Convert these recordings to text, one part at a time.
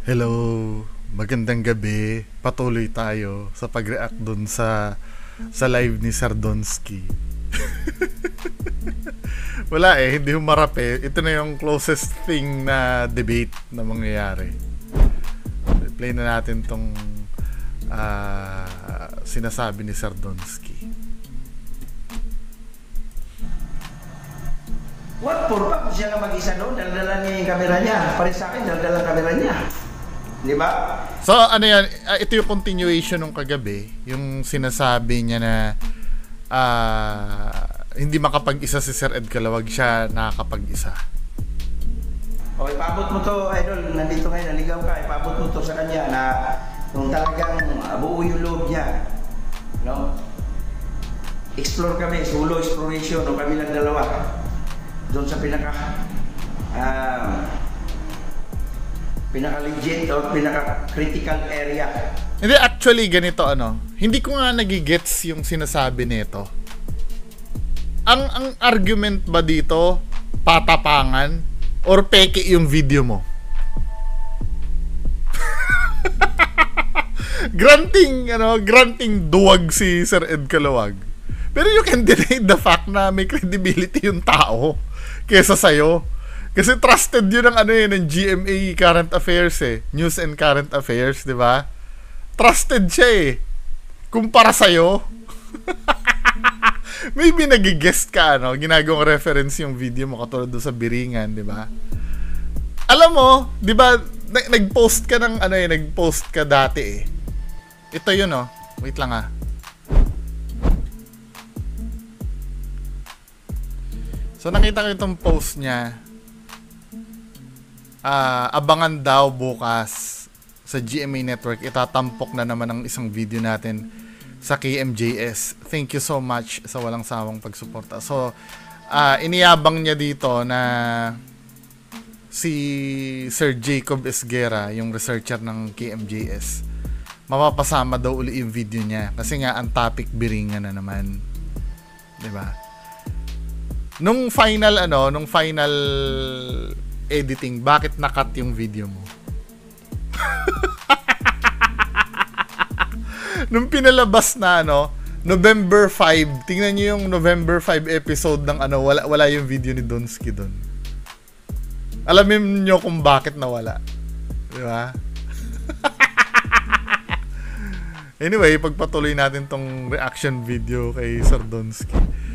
Hello, magandang gabi. Patuloy tayo sa pag-react dun sa live ni Sardonsky. Wala hindi humarap Ito na yung closest thing na debate na mangyayari. Play na natin tong sinasabi ni Sardonsky. What for? Bakit siya lang mag-isa doon? Daldala niya yung kamera niya. Pares sa akin, daldala ang kamera niya. Di ba? So, ano yan? Ito yung continuation ng kagabi. Yung sinasabi niya na hindi makapag-isa si Sir Ed Calawag, siya nakakapag-isa. O, ipabot mo to, idol. Nandito ngayon, naligaw ka. Ipabot mo to sa kanya na kung talagang buo yung loob niya. No? Explore kami, solo exploration, o kami lang dalawa. Doon sa pinaka-legit o pinaka-critical area. Hindi, actually, ganito hindi ko nga nagigets yung sinasabi nito. Ang argument ba dito, patapangan, or peke yung video mo? Granting duwag si Sir Ed Calawag. Pero you can deny the fact na may credibility yung tao kesa sa'yo. Kasi trusted yun ng GMA Current Affairs News and Current Affairs, di ba? Trusted siya kumpara sa'yo. Maybe nag-guest ka, ginagawang reference yung video mo katulad doon sa Biringan, di ba? Alam mo, di ba, nag-post ka nag-post ka dati Ito yun, wait lang So nakita ko itong post niya. Abangan daw bukas sa GMA Network. Itatampok na naman ang isang video natin sa KMJS. Thank you so much sa walang sawang pagsuporta. So, iniyabang niya dito na si Sir Jacob Esguera, yung researcher ng KMJS, mapapasama daw uli yung video niya. Kasi nga, ang topic Biringan na naman. Diba? Nung final editing, bakit nakat yung video mo? Nung pinalabas na November 5, tingnan niyo yung November 5 episode ng wala yung video ni Donsky doon. Alamin niyo kung bakit nawala. Di ba? Anyway, pagpatuloy natin tong reaction video kay Sir Donsky.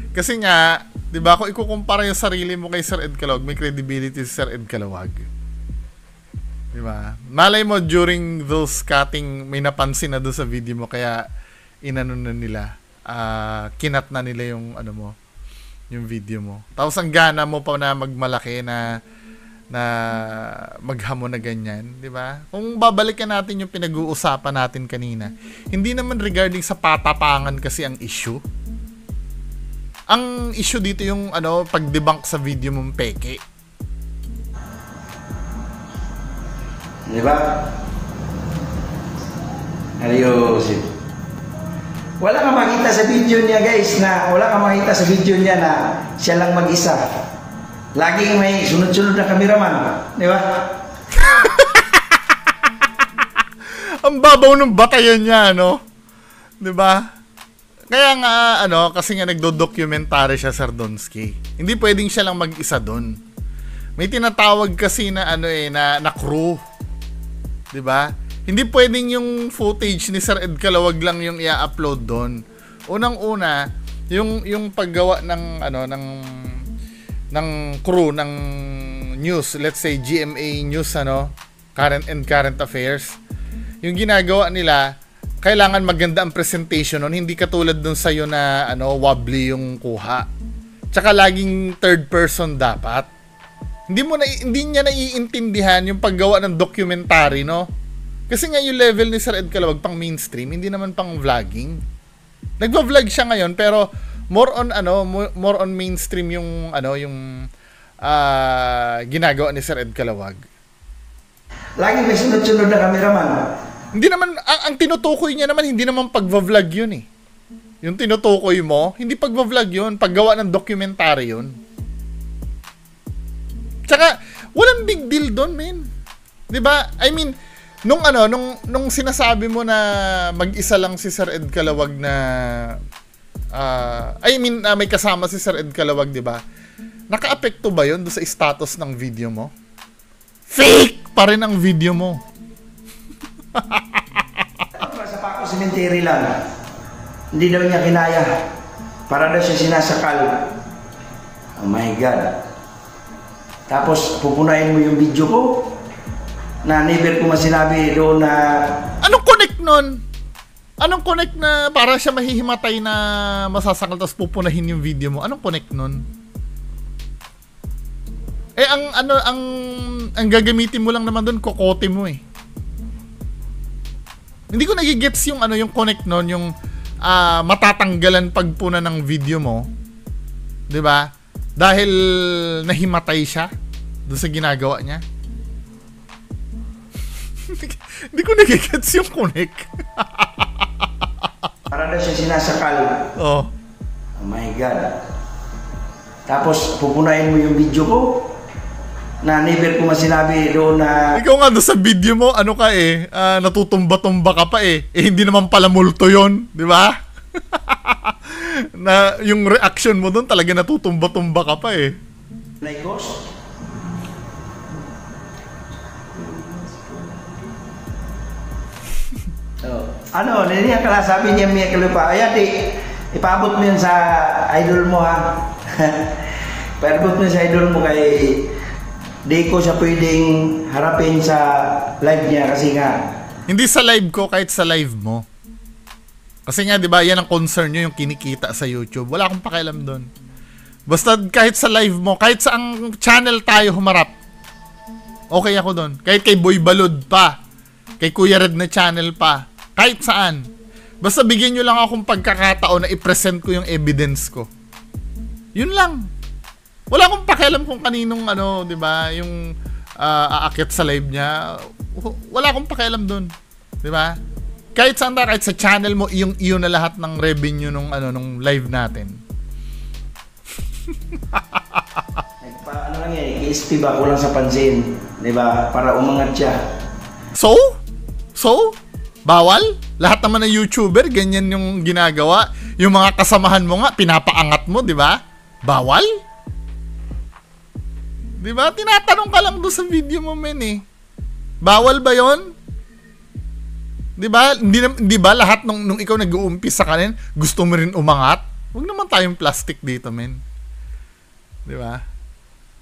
Kasi nga, di ba, kung ikukumpara yung sarili mo kay Sir Ed Calawag, may credibility si Sir Ed Calawag. Di ba? Malay mo, during those cutting, may napansin na doon sa video mo, kaya inano na nila, kinat na nila yung, yung video mo. Tapos ang gana mo pa na magmalaki na maghamon na ganyan, di ba? Kung babalikan natin yung pinag-uusapan natin kanina, hindi naman regarding sa patapangan kasi ang issue. Ang issue dito yung pag-debunk sa video mong peke. Di ba? Ayusin. Wala kang makita sa video niya, guys, na siya lang mag-isa. Laging may sunod-sunod na kameraman. Di ba? Ang babaw ng batayan niya, Di ba? Kaya nga, kasi nga nagdo-documentary siya, Sir Donsky. Hindi pwedeng siya lang mag-isa doon. May tinatawag kasi na na crew. 'Di ba? Hindi pwedeng yung footage ni Sir Ed Calawag lang yung i-upload doon. Unang-una, yung paggawa ng ng crew ng news, let's say GMA News current affairs. Yung ginagawa nila, kailangan maganda ang presentation nun, hindi katulad dun sa'yo na wobbly yung kuha. Tsaka laging third person dapat. Hindi niya naiintindihan yung paggawa ng documentary, Kasi nga yung level ni Sir Ed Calawag pang mainstream, hindi naman pang vlogging. Nagva-vlog siya ngayon pero more on mainstream yung ginagawa ni Sir Ed Calawag. Lagi may sunod-sunod na kameraman. Hindi naman, ang tinutukoy niya naman, hindi naman pagva-vlog yun Yung tinutukoy mo, hindi pagva-vlog yun, paggawa ng documentary yun. Tsaka, walang big deal doon, men. 'Di ba? I mean, nung sinasabi mo na mag-isa lang si Sir Ed Calawag na may kasama si Sir Ed Calawag, 'di ba? Naka-apekto ba 'yon do sa status ng video mo? Fake pa rin ang video mo. Sa Paco Cemetery lang. Hindi daw niya kinaya. Para daw siya sinasakal. Oh my God. Tapos pupunayin mo yung video ko na never ko masinabi doon na... Anong connect nun? Anong connect na para siya mahihimatay na masasakal tapos pupunahin yung video mo? Anong connect nun? Ang gagamitin mo lang naman doon, kokote mo eh. Hindi ko nagigets yung yung connect nun, yung matatanggalan pagpuna ng video mo. 'Di ba? Dahil nahimatay siya doon sa ginagawa niya. Hindi ko nagigets yung connect. Para daw siya sinasakal. Oh my God. Tapos pupunayin mo yung video ko na never ko masinabi doon na... Ikaw nga doon sa video mo, natutumba-tumba ka pa eh. Hindi naman pala multo yun, di ba? Na yung reaction mo doon talaga natutumba-tumba ka pa eh. Like ghost? Niya kala sabi niya Mia Khalifa, ipaabot mo yun sa idol mo ha. Ipaabot mo yun sa idol mo kay... Di ko siya pwedeng harapin sa live niya kasi nga... Hindi sa live ko, kahit sa live mo. Kasi nga, di ba, yan ang concern nyo, yung kinikita sa YouTube. Wala akong pakialam doon. Basta kahit sa live mo, kahit sa ang channel tayo humarap, okay ako doon. Kahit kay Boy Balud pa, kay Kuya Red na channel pa, kahit saan. Basta bigyan nyo lang akong pagkakataon na i-present ko yung evidence ko. Yun lang. Wala akong pakialam kung kaninong 'di ba, yung aakyat sa live niya. Wala akong pakialam doon, 'di ba? Kahit saan kahit sa channel mo, iyon na lahat ng revenue nung live natin. Lang yan, i-SP ba kulang sa pansin, 'di ba? Para umangat siya. So, bawal? Lahat naman ng YouTuber ganyan yung ginagawa. Yung mga kasamahan mo nga pinapaangat mo, 'di ba? Bawal? Di ba? Tinatanong ka lang doon sa video mo, men eh. Bawal ba yon? Di ba? Di ba lahat nung ikaw nag-uumpisa ka rin, gusto mo rin umangat? Huwag naman tayong plastic dito, men. Di ba?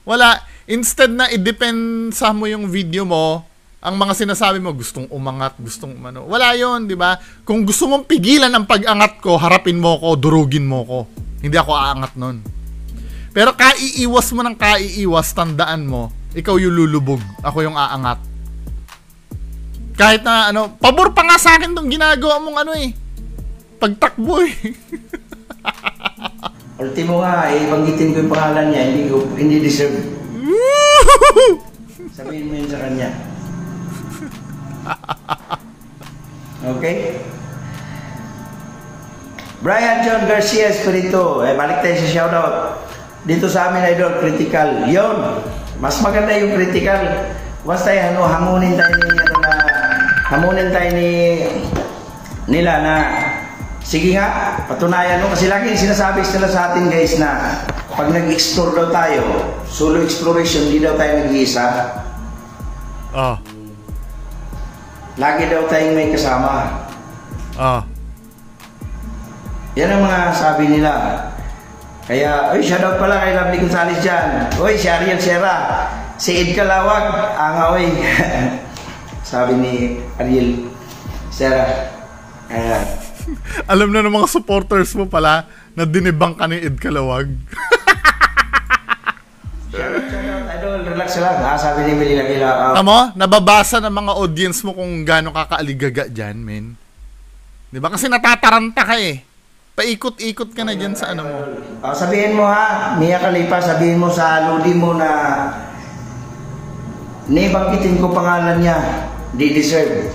Wala. Instead na i-depensa mo yung video mo, ang mga sinasabi mo, gustong umangat, gustong umano. Wala yon, di ba? Kung gusto mong pigilan ang pag-angat ko, harapin mo ko, durugin mo ko. Hindi ako aangat nun. Pero kaiiwas mo ng kaiiwas, tandaan mo, ikaw yung lulubog, ako yung aangat. Kahit na pabor pa nga sa akin tong ginagawa mong pagtakbo eh. Ultimo nga, banggitin ko yung pangalan niya, hindi deserve. Sabihin mo yun sa kanya. Okay? Brian John Garcia Espirito, balik tayo sa shoutout. Dito sa amin, idol, critical. Yon, mas maganda yung critical. Basta hamunin tayo nila na sige nga, patunayan mo. Kasi lagi sinasabi sila sa atin, guys, na pag nag-explore daw tayo, solo exploration, hindi daw tayo nag-iisa. Lagi daw tayong may kasama. Yan ang mga sabi nila. Kaya, shoutout pala kay Lovely Gonzales dyan. Si Ariel Serra. Si Ed Calawag. Sabi ni Ariel Serra. Alam na ng mga supporters mo pala na dinibang ka ni Ed Calawag. Shoutout, idol. Relax lang. Sabi ni Melina Kila. Tamo, nababasa ng mga audience mo kung gaano kakaaligaga dyan, men. Diba? Kasi natataranta ka eh. Paikot-ikot ka na dyan sa mo. Sabihin mo ha, Mia Khalifa, sabihin mo sa lodi mo na banggitin ko pangalan niya, di deserve.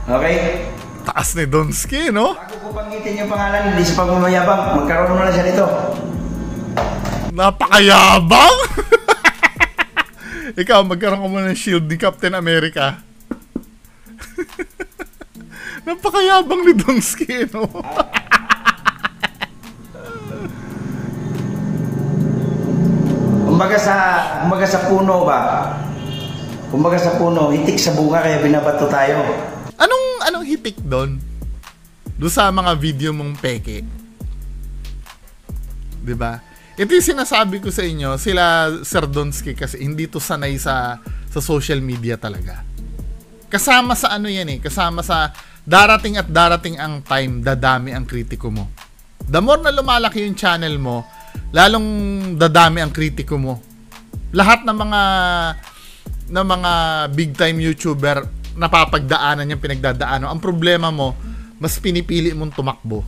Okay? Taas ni Donsky, no? Bago ko banggitin yung pangalan, hindi sa pagmamayabang, magkaroon mo na siya nito. Napakayabang! Ikaw, magkaroon ka muna ng shield ni Captain America. Napakayabang ni Donsky, no? Kumbaga sa puno ba? Kumbaga sa puno, hitik sa bunga kaya binabato tayo. Anong hitik doon? Doon sa mga video mong peke. 'Di ba? Ito yung sinasabi ko sa inyo, sila Sir Donsky kasi hindi to sanay sa social media talaga. Kasama sa ano yan eh, kasama sa darating ang time, dadami ang kritiko mo. The more na lumalaki yung channel mo, lalong dadami ang kritiko mo. Lahat ng mga big time YouTuber napapagdaanan yung pinagdadaanan. Ang problema mo, mas pinipili mong tumakbo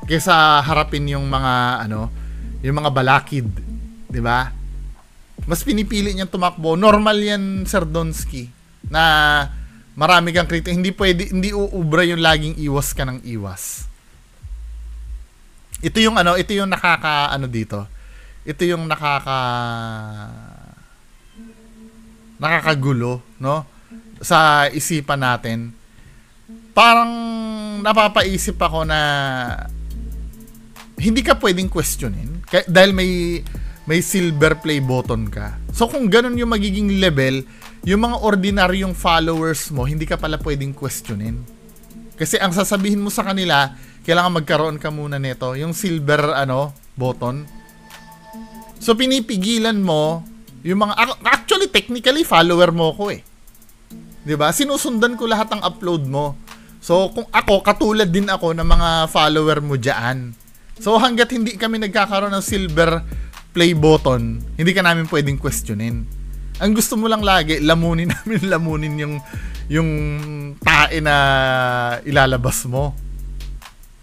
kaysa harapin yung mga yung mga balakid, 'di ba? Mas pinipili niyang tumakbo. Normal yan, Sir Donsky, na marami kang kritik. Hindi uubra yung laging iwas ka ng iwas. Ito yung dito. Ito yung nakakagulo, no? Sa isipan natin. Parang napapaisip ako na hindi ka pwedeng questionin dahil may silver play button ka. So kung ganun yung magiging level, yung mga ordinaryong followers mo, hindi ka pala pwedeng questionin. Kasi ang sasabihin mo sa kanila, kailangan magkaroon ka muna nito, yung silver button. So pinipigilan mo yung mga, actually technically follower mo ko eh. 'Di ba? Sinusundan ko lahat ng upload mo. So kung ako, katulad din ako ng mga follower mo diyan. So hangga't hindi kami nagkakaroon ng silver play button, hindi ka namin pwedeng questionin. Ang gusto mo lang lagi, lamunin yung tae na ilalabas mo.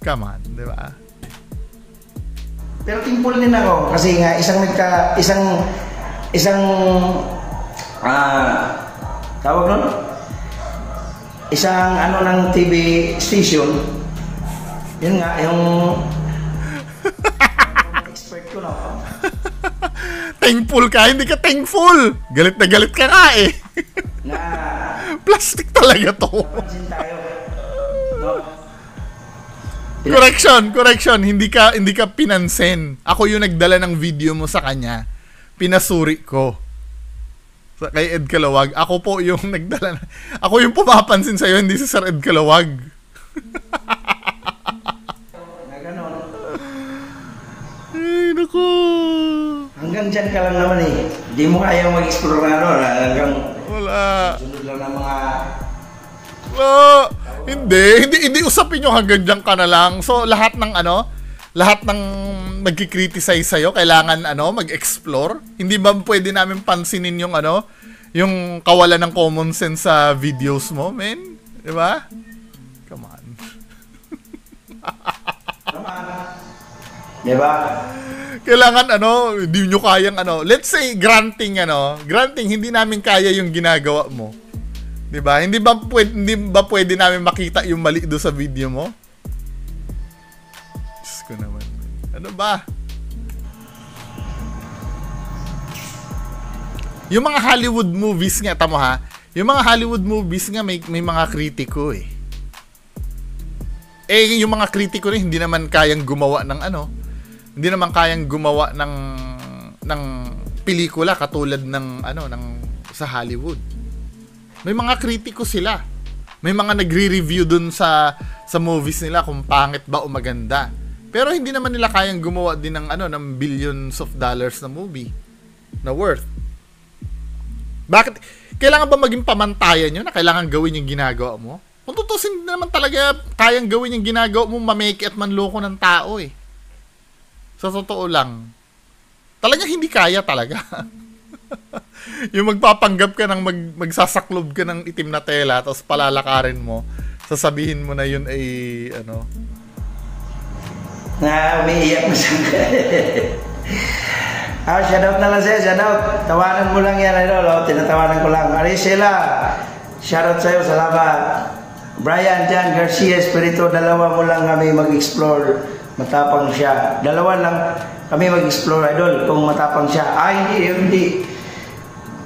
Come on, di ba? Pero thankful din ako kasi nga tawag nun? Isang ng TV station. Yun nga, yung expert ko na. Thankful ka? Hindi ka thankful. Galit na galit ka nga eh. Na plastic talaga to. napansin tayo. No? Correction. Hindi ka pinansin. Ako yung nagdala ng video mo sa kanya. Pinasuri ko. Kay Ed Kalawag. Ako po yung nagdala. Ako yung pumapansin sa'yo, hindi si Sir Ed Kalawag. Na ganon. Ay, naku. Hanggang dyan ka lang naman eh. Hindi mo kaya mag-explore hanggang Wala. sunod lang ng mga Hindi usapin yung hanggang dyan ka na lang. So, lahat ng nagki-criticize sa'yo, kailangan mag-explore. Hindi ba pwede namin pansinin yung yung kawalan ng common sense sa videos mo, men? Di ba? Come on. di ba? Kailangan hindi nyo kayang let's say granting hindi namin kaya yung ginagawa mo. 'Di ba? Hindi ba pwede namin makita yung mali do sa video mo? Diyos ko naman. Ano ba? Yung mga Hollywood movies nga, tamo ha? Yung mga Hollywood movies nga may mga kritiko eh. Yung mga kritiko rin hindi naman kayang gumawa ng hindi naman kayang gumawa ng pelikula katulad ng sa Hollywood. May mga kritiko sila. May mga nagre-review dun sa movies nila kung pangit ba o maganda. Pero hindi naman nila kayang gumawa din ng billions of dollars na movie na worth. Bakit? Kailangan ba maging pamantayan yun na kailangan gawin yung ginagawa mo? Kung tutusin naman talaga kayang gawin yung ginagawa mo, mameke at manloko ng tao eh. Sa totoo lang. Talagang hindi kaya talaga. Yung magpapanggap ka ng magsasaklob ka ng itim na tela tapos palalakarin mo, sasabihin mo na yun ay umiiyak na siya. Shoutout na lang sa'yo, shoutout. Tawanan mo lang yan, tinatawanan ko lang. Arisela, shoutout sa'yo, salamat. Brian, Jan, Garcia, Espirito, dalawa mo lang kami mag-explore. Matapang siya. Dalawa lang kami mag-explore, idol, kung matapang siya. Hindi.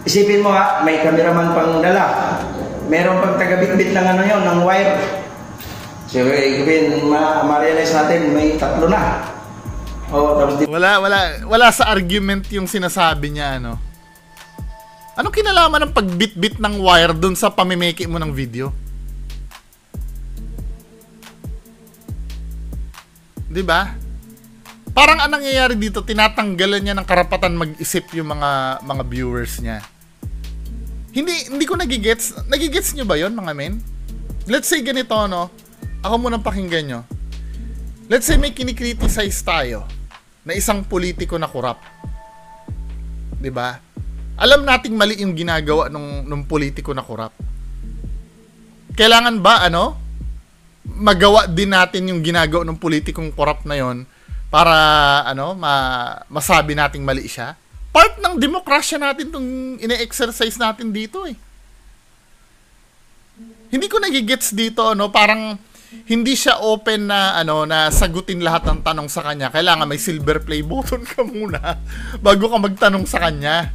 Isipin mo may cameraman pang dala. meron pang tagabitbit ng ano yun, ng wire. So, ibig ma-realize natin, may 3 na. Oh, tapos Wala sa argument yung sinasabi niya, ano. Anong kinalaman ng pagbitbit ng wire dun sa pamimeki mo ng video? 'Di ba? Parang anong nangyayari dito, tinatanggalan niya ng karapatan mag-isip yung mga viewers niya. Hindi ko nagigets. Nagigets niyo ba 'yon, mga men? Let's say ganito, no. Ako muna pakinggan nyo. Let's say may kinikriticize tayo na isang politiko na korap. 'Di ba? Alam nating mali yung ginagawa nung politiko na korap. Kailangan ba magawa din natin yung ginagawa ng politikong korap na yon para masabi nating mali siya? Part ng demokrasya natin tong ine-exercise natin dito eh. Hindi ko nagigets dito, parang hindi siya open na na sagutin lahat ng tanong sa kanya. Kailangan may silver play button ka muna bago ka magtanong sa kanya.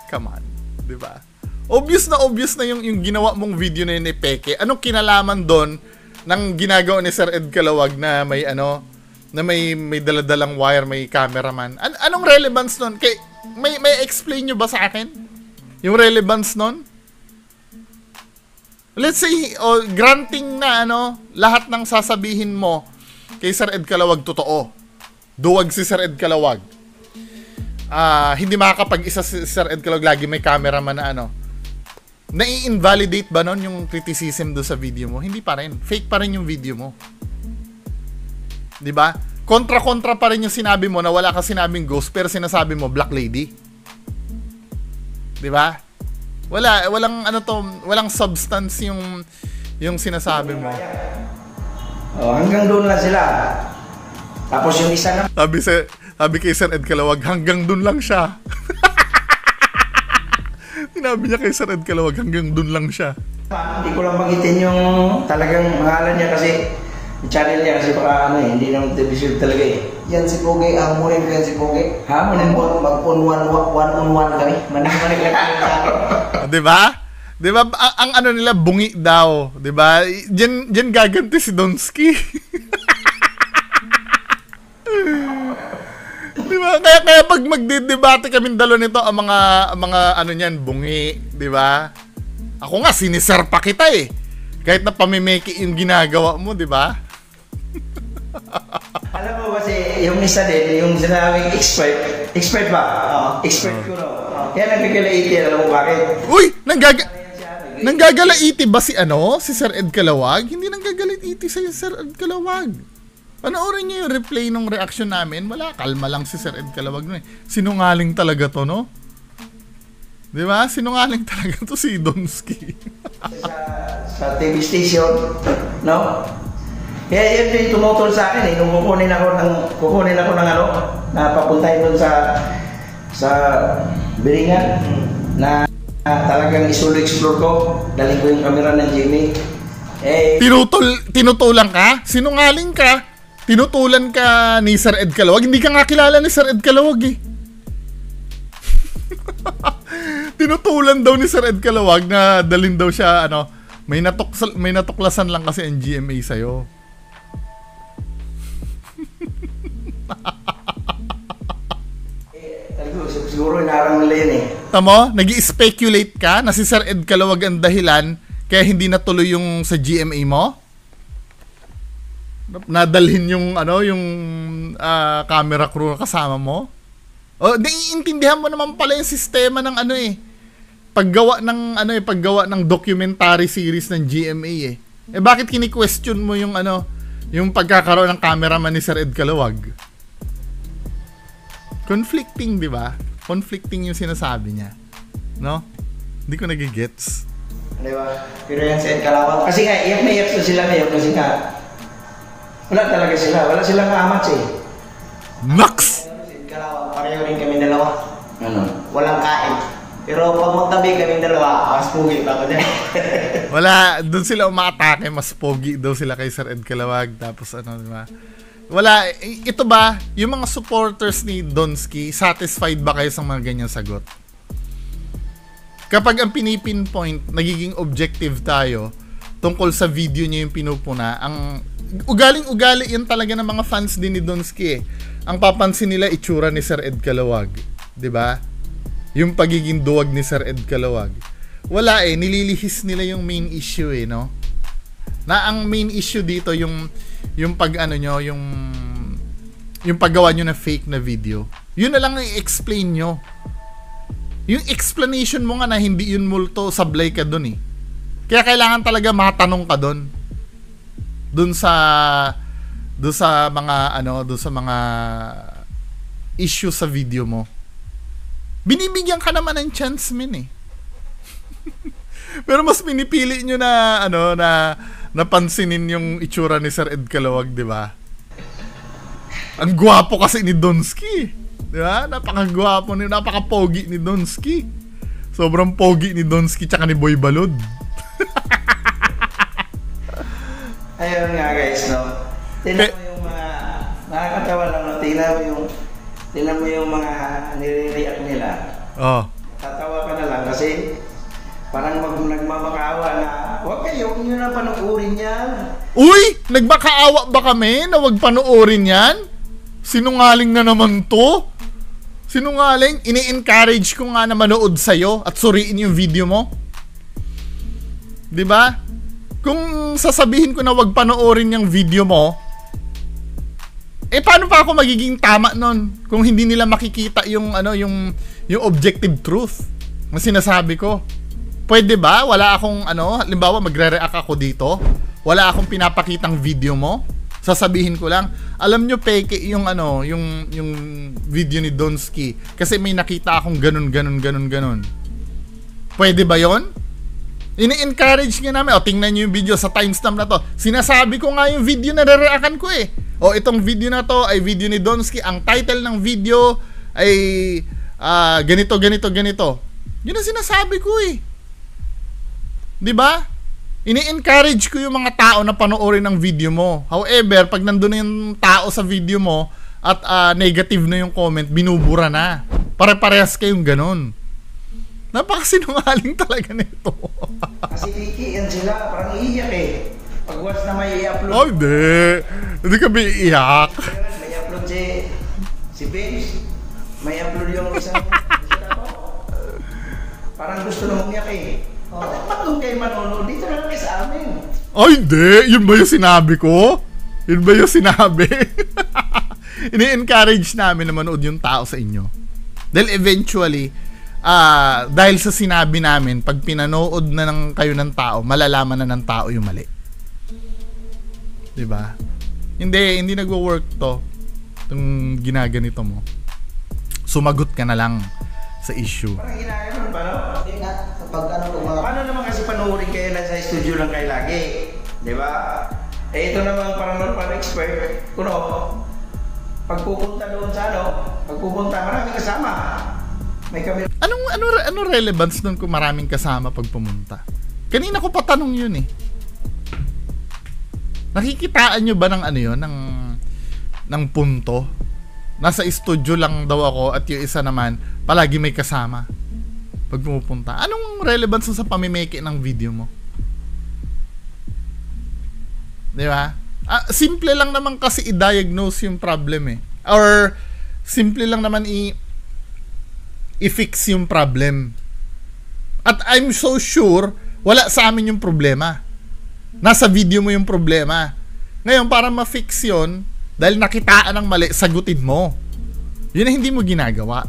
Come on, 'di ba? Obvious na yung ginawa mong video na yun peke. Anong kinalaman doon ng ginagawa ni Sir Ed Calawag na may na may daladalang wire, may cameraman? Anong relevance noon? May explain nyo ba sa akin yung relevance noon? Let's say, granting na lahat ng sasabihin mo kay Sir Ed Calawag totoo. Duwag si Sir Ed Calawag. Hindi makakapag-isa si Sir Ed Calawag, lagi may cameraman na nai-invalidate ba nun yung criticism do sa video mo? Hindi pa rin. Fake pa rin yung video mo. 'Di ba? Kontra-kontra pa rin yung sinabi mo na wala ka sinabing ghost pero sinasabi mo black lady. 'Di ba? Walang substance yung sinasabi mo. Hanggang doon lang sila. Tapos yung isa na sabi kay Sir Ed Calawag, hanggang doon lang siya. Sinabi niya kay Sir Ed Calawag, hanggang doon lang siya. Hindi ko lang magitin yung talagang pangalan niya kasi yung channel niya kasi baka hindi naman television talaga eh. Yan si Pogi, hamunin ko yan si Pogi. Hamunin mo? One-on-one kami. Manik-manik lang kami sa akin. Diba? Diba? Ang nila, bungi daw. Diba? Diyan gaganti si Donsky. Diba? Kaya pag magdidebate kaming dalo nito, ang mga niyan, bungi. Diba? Ako nga, siniser pa kita eh. Kahit na pamimeki yung ginagawa mo, diba? Alam mo kasi, yung isa din, yung sinabing expert ba? Expert ko no. Kaya nagkakalaiti, alam mo bakit? Uy! Nanggagalaiti ba si Sir Ed Calawag? Hindi nanggagalaiti si Sir Ed Calawag. Panoorin niyo yung replay ng reaction namin. Wala, kalma lang si Sir Ed Calawag. Sinungaling talaga to, no? Di ba? Sinungaling talaga to si Donsky. sa TV station, no? Kaya yun din tumutol sa akin eh. Nung kukunin ako ng na papuntahin doon sa Biringan na talagang isulo explore ko. Daling ko yung camera ng Jimmy. Tinutulan ka? Sinungaling ka? Tinutulan ka ni Sir Ed Calawag? Hindi ka nga kilala ni Sir Ed Calawag eh. Tinutulan daw ni Sir Ed Calawag na dalhin daw siya may natuklasan lang kasi ang GMA sa'yo. Siguro inarang nila yun eh. Tamo, nag-i-speculate ka na si Sir Ed Calawag ang dahilan kaya hindi natuloy yung sa GMA mo? Nadalhin yung camera crew na kasama mo? Naiintindihan mo naman pala yung sistema ng paggawa ng documentary series ng GMA eh. Bakit kini-question mo yung yung pagkakaroon ng cameraman ni Sir Ed Calawag? Conflicting, di ba? Conflicting yung sinasabi niya. No? Hindi ko nagigets. Di ba? Pero yan si Ed Calawag. Kasi nga, iyak na iyak sila ngayon kasi nga wala talaga sila. Wala silang amats eh. Max! Si Ed Calawag, pareho rin kami dalawa. Walang kain. Pero pag magtabi kami dalawa, mas pugi pa ako dyan. Wala, doon sila umaatake, mas pogi daw sila kay Sir Ed Calawag. Tapos di ba? Wala, ito ba, yung mga supporters ni Donsky, satisfied ba kayo sa mga ganyang sagot? Kapag ang pinipinpoint, nagiging objective tayo tungkol sa video niya yung pinupuna, ang ugaling-ugali yan talaga ng mga fans din ni Donsky eh. Ang papansin nila itsura ni Sir Ed Calawag, 'di ba? Yung pagiging duwag ni Sir Ed Calawag. Wala eh, nililihis nila yung main issue eh, no? Na ang main issue dito yung pag ano nyo, yung paggawa nyo na fake na video. Yun na lang i-explain nyo. Yung explanation mo nga na hindi yun multo, sablay ka dun eh. Kaya kailangan talaga matanong ka dun. Dun sa mga issue sa video mo. Binibigyan ka naman ng chance min eh. Pero mas pinipili nyo na napansinin yung itsura ni Sir Ed Calawag, di ba? Ang gwapo kasi ni Donsky, di ba? Napakagwapo, napaka-pogi ni Donsky. Sobrang pogi ni Donsky tsaka ni Boy Balod. Ayun nga guys, no? Tingnan mo yung mga nakakatawa lang, no? Tingnan mo yung mga nire-react nila. Oh. Tatawa ka na lang kasi parang nagmamakaawa na huwag nyo na panuorin yan. Uy! Nagmakaawa ba kami na wag panuorin yan? Sinungaling na naman to. Sinungaling? Ini-encourage ko nga na manood sa'yo at suriin yung video mo. Diba? Kung sasabihin ko na wag panoorin yung video mo, paano pa ako magiging tama nun kung hindi nila makikita yung objective truth na sinasabi ko? Pwede ba? Wala akong halimbawa magre-react ako dito, wala akong pinapakitang video mo, sasabihin ko lang, alam nyo peke yung video ni Donsky kasi may nakita akong ganun. Pwede ba yon? Ini-encourage nga namin, tingnan nyo yung video sa timestamp na to. Sinasabi ko nga yung video na re-reactan ko eh. Itong video na to ay video ni Donsky. Ang title ng video ay ganito. Yun ang sinasabi ko eh. 'Di ba? Ini-encourage ko yung mga tao na panoorin ng video mo. However, pag nandun na yung tao sa video mo at negative na yung comment, binubura na. Pare-parehas kayong ganun. Napakasinungaling talaga nito. Kasi kikiin sila, parang iiyak eh. Pag once na may i-upload. Oh, hindi kami iiyak. May upload si Vince. May upload yung isang parang gusto na umiyak eh. Ba't doon kayo manonood? Dito na lang kayo sa amin. Ay, hindi. Yun ba yung sinabi ko? Yun ba yung sinabi? Ini-encourage namin na manood yung tao sa inyo. Dahil eventually, dahil sa sinabi namin, pag pinanood na kayo ng tao, malalaman na ng tao yung mali. Diba? Hindi nagwo-work to. Itong ginaganito mo. Sumagot ka na lang sa issue. Parang ginagawa pa, no? Paano naman kasi panoorin kayo lang sa studio lang kayo lagi? Di ba? Ito naman paranormal expert. Pagpupunta doon sa maraming kasama. May kami. Ano relevance doon kung maraming kasama pag pumunta? Kanina ko pa tanong yun eh. Nakikitaan nyo ba ng ng punto? Nasa studio lang daw ako at yung isa naman palagi may kasama pag pumupunta. Anong relevance sa pamimeke ng video mo? Di ba? Simple lang naman kasi i-diagnose yung problem eh. Or simple lang naman i-fix yung problem. At I'm so sure wala sa amin yung problema. Nasa video mo yung problema. Ngayon, para ma-fix yun, dahil nakitaan ng mali, sagutin mo. Yun na hindi mo ginagawa.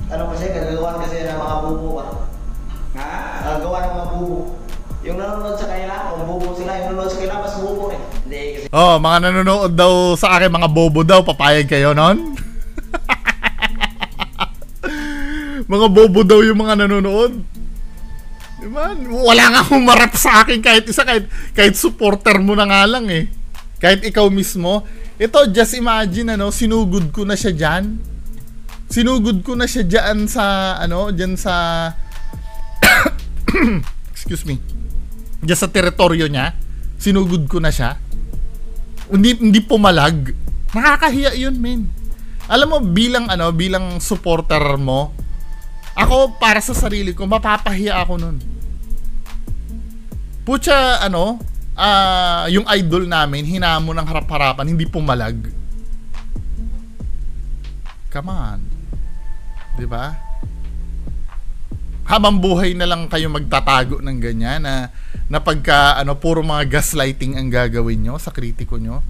Gagawa kasi ng mga bubo ba? Ha? Gagawa ng mga bubo. Yung nanonood sa kanila, kung bubo sila, yung nanonood sa kanila, mas bubo eh. Hindi kasi... Mga nanonood daw sa akin, mga bobo daw, papayag kayo nun? Mga bobo daw yung mga nanonood. Diba? Wala nga humarap sa akin kahit isa, kahit supporter mo na nga lang eh. Kahit ikaw mismo. Ito, just imagine, sinugod ko na siya dyan. Sinugod ko na siya dyan sa, dyan sa, excuse me, dyan sa teritoryo niya. Sinugod ko na siya. Hindi pumalag. Nakakahiya yun, men. Alam mo, bilang supporter mo, ako, para sa sarili ko, mapapahiya ako nun. Pucha, yung idol namin, hinamo ng harap-harapan, hindi pumalag. Come on. Diba? Habang buhay na lang kayo magtatago ng ganyan na pagka puro mga gaslighting ang gagawin nyo sa kritiko nyo.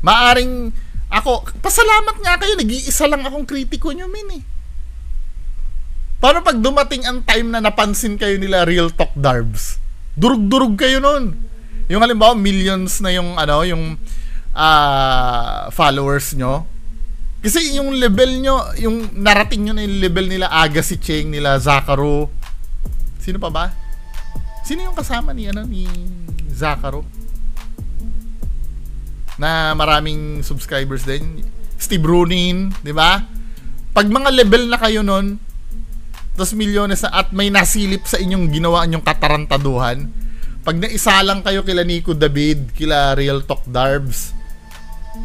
Maaring ako, pasalamat nga kayo, nag-iisa lang akong kritiko nyo, min eh. Paano pag dumating ang time na napansin kayo nila Real Talk Darbs? Durug-durug kayo nun. Yung halimbawa, millions na yung followers nyo. Kasi yung level nyo, yung narating nyo na yung level nila Agassi Cheng, nila Zacaro. Sino pa ba? Sino yung kasama ni Zacaro? Na maraming subscribers din. Steve Runin, di ba? Pag mga level na kayo nun, tapos milyones na at may nasilip sa inyong ginawa inyong katarantaduhan, pag naisa lang kayo kila Nico David, kila Real Talk Darbs,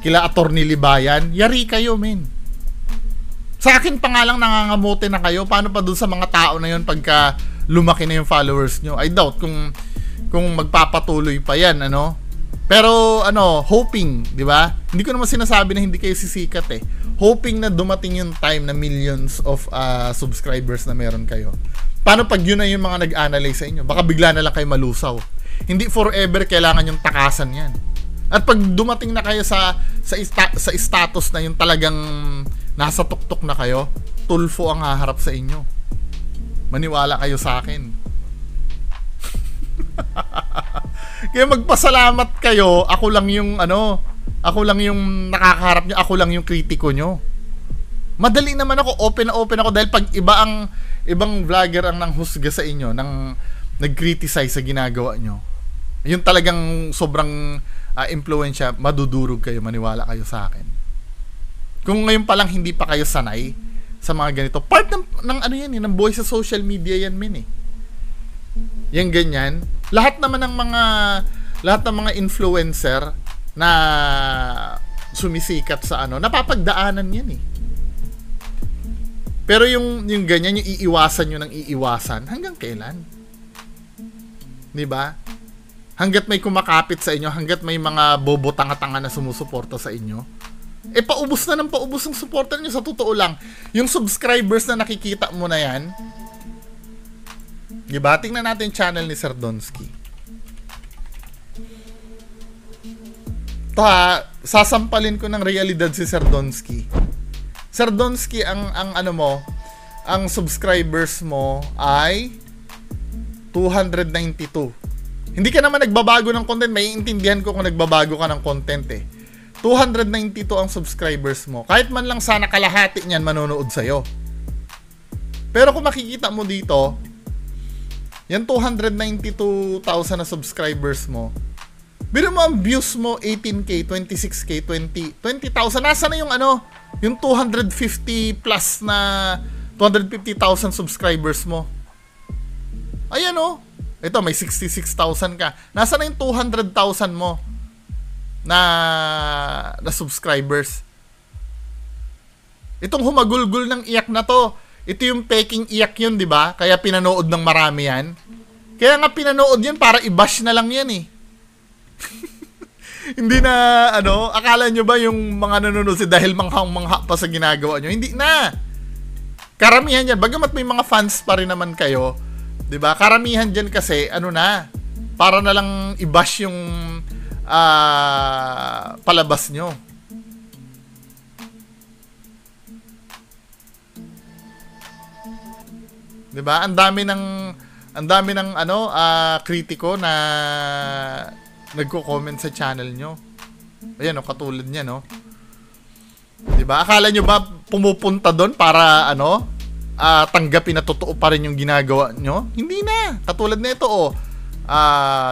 kila Attorney Libayan, yari kayo, men. Sa akin pa nga lang nangangamote na kayo. Paano pa dun sa mga tao na yun pagka lumaki na yung followers nyo? I doubt kung magpapatuloy pa yan, Pero, hoping, di ba? Hindi ko naman sinasabi na hindi kayo sisikat eh. Hoping na dumating yung time na millions of subscribers na meron kayo. Paano pag yun na yung mga nag-analyze sa inyo? Baka bigla na lang kayo malusaw. Hindi forever kailangan yung takasan yan. At pag dumating na kayo sa status na yung talagang nasa tuktok na kayo, tulfo ang haharap sa inyo. Maniwala kayo sa akin. Kaya magpasalamat kayo, ako lang yung nakakaharap nyo, ako lang yung kritiko nyo. Madali naman ako, open ako dahil pag ibang vlogger ang nanghusga sa inyo, nag-criticize sa ginagawa nyo, yung talagang sobrang impluwensya, madudurog kayo, maniwala kayo sa akin. Kung ngayon pa lang hindi pa kayo sanay sa mga ganito, part ng ng buhay sa social media yan, min eh. Yung ganyan, lahat naman ng mga influencer na sumisikat sa napapagdaanan yan eh. Pero yung ganyan, yung iiwasan nyo ng iiwasan, hanggang kailan? Diba? Hanggat may kumakapit sa inyo, hanggat may mga bobo tanga-tanga na sumusuporta sa inyo, paubos na ng paubos ang suporta nyo. Sa totoo lang, yung subscribers na nakikita mo na yan, diba? Tingnan natin yung channel ni Sir Donsky. Sasampalin ko ng realidad si Sir Donsky. Sir Donsky, ang subscribers mo ay 292. Hindi ka naman nagbabago ng content. May intindihan ko kung nagbabago ka ng content eh. 292 ang subscribers mo. Kahit man lang sana kalahati niyan manonood sa'yo. Pero kung makikita mo dito, yan 292,000 na subscribers mo, biro mo ang views mo 18k, 26k, 20,000. Nasa na yung yung 250 plus na 250,000 subscribers mo? Ayan ito may 66,000 ka. Nasa na yung 200,000 mo na subscribers? Itong humagulgul ng iyak na to, ito yung peking iyak yun, di ba? Kaya pinanood ng marami yan. Kaya nga pinanood yan para i-bash na lang yan eh. Hindi na, akala nyo ba yung mga nanonood dahil manghang-mangha pa sa ginagawa nyo? Hindi na. Karamihan yan, bagamat may mga fans pa rin naman kayo, di ba? Karamihan dyan kasi, para na lang i-bash yung palabas nyo. Di ba? Ang dami ng kritiko na nagko-comment sa channel nyo. Ayan katulad niya, Di ba? Akala nyo ba pumupunta doon para tanggapin na totoo pa rin yung ginagawa nyo? Hindi na. Katulad na ito,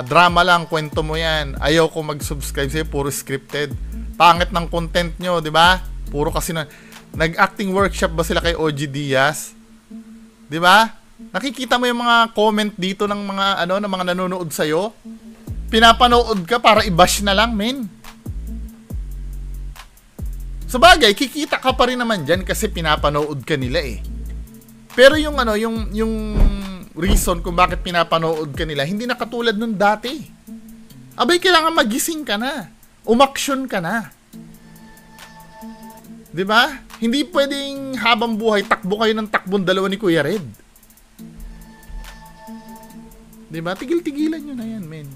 drama lang, kwento mo yan. Ayaw ko mag-subscribe sa'yo, puro scripted. Pangit ng content nyo, di ba? Puro kasi nag-acting workshop ba sila kay OG Diaz? Di ba? Nakikita mo yung mga comment dito ng mga ng mga nanonood sa iyo. Pinapanood ka para i-bash na lang, men. Sa bagay, kikita ka pa rin naman dyan kasi pinapanood ka nila eh. Pero yung yung reason kung bakit pinapanood ka nila, hindi na katulad nung dati. Abay, kailangan magising ka na. Umaksyon ka na. 'Di ba? Hindi pwedeng habang buhay takbo kayo ng takbong dalawa ni Kuya Red. 'Di ba? Tigil-tigilan nyo na yan, men.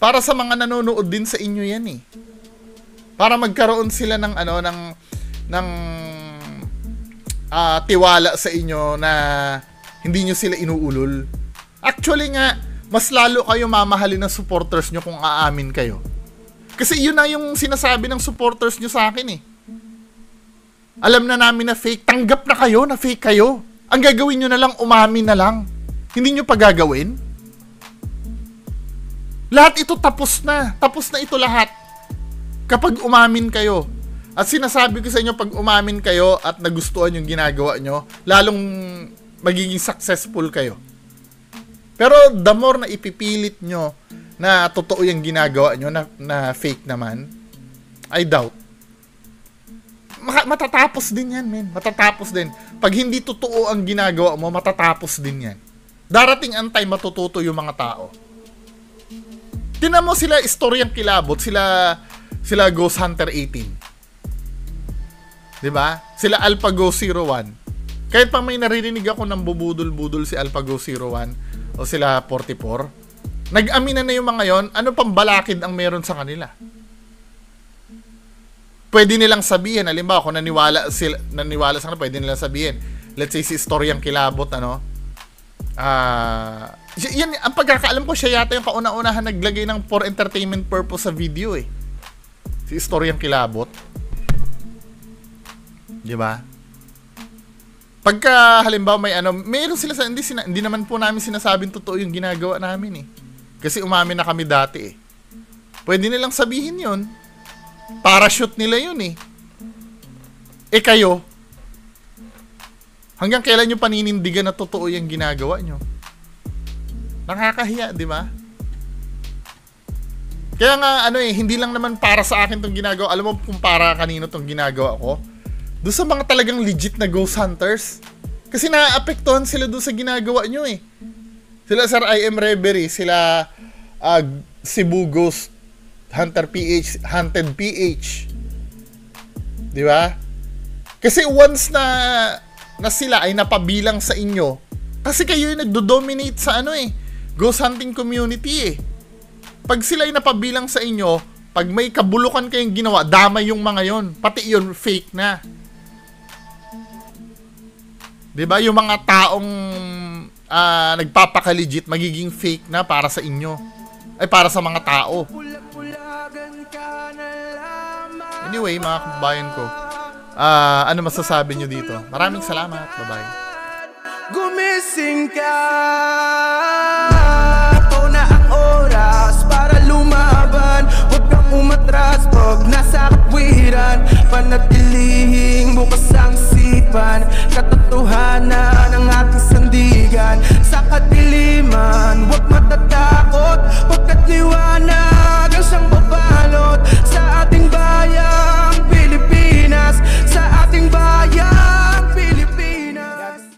Para sa mga nanonood din sa inyo yan eh. Para magkaroon sila ng tiwala sa inyo na hindi nyo sila inuulol. Actually nga, mas lalo kayo mamahalin ng supporters nyo kung aamin kayo. Kasi yun na yung sinasabi ng supporters nyo sa akin eh. Alam na namin na fake. Tanggap na kayo na fake kayo. Ang gagawin nyo na lang, umamin na lang. Hindi nyo pa gagawin? Lahat ito tapos na. Tapos na ito lahat. Kapag umamin kayo. At sinasabi ko sa inyo, pag umamin kayo at nagustuhan yung ginagawa nyo, lalong magiging successful kayo. Pero the more na ipipilit nyo na totoo yung ginagawa nyo, na fake naman, I doubt. Matatapos din yan, men. Matatapos din. Pag hindi totoo ang ginagawa mo, matatapos din yan. Darating ang time matututo yung mga tao. Tinan mo sila, istoryang kilabot, sila Ghost Hunter 18. 'Di ba? Sila AlphaGo 01. Kahit pa may naririnig ako ng bubudol-budol si AlphaGo 01 o sila 44, nag-aminan na yung mga yon, ano pang balakid ang meron sa kanila? Pwede nilang sabihin, halimbawa kung naniwala sa kanila, pwede nilang sabihin, let's say si istoryang kilabot, yan, ang pagkakaalam ko, siya yata yung kauna-unahan naglagay ng for entertainment purpose sa video eh. Si istoryang kilabot. Di ba? Pagka halimbawa may meron sila sa hindi naman po namin sinasabing totoo yung ginagawa namin eh. Kasi umamin na kami dati eh. Pwede nilang sabihin yun. Parachute nila yun eh. Eh kayo, hanggang kailan nyo paninindigan na totoo yung ginagawa nyo? Nakakahiya, di ba? Kaya nga, hindi lang naman para sa akin tong ginagawa. Alam mo kung para kanino tong ginagawa ko? Doon sa mga talagang legit na ghost hunters. Kasi naaapektuhan sila doon sa ginagawa nyo eh. Sila Sir I.M. Reverie, sila Cebu Ghost Hunter PH, Hunted PH. Di ba? Kasi once na sila ay napabilang sa inyo, kasi kayo yung nagdo-dominate sa ghost hunting community eh. Pag sila ay napabilang sa inyo, pag may kabulukan kayong ginawa, damay yung mga yon. Pati yun, fake na. Diba? Yung mga taong nagpapaka-legit, magiging fake na para sa inyo. Ay, para sa mga tao. Anyway, mga kabayan ko, ano masasabi nyo dito? Maraming salamat. Bye-bye. Gumising ka.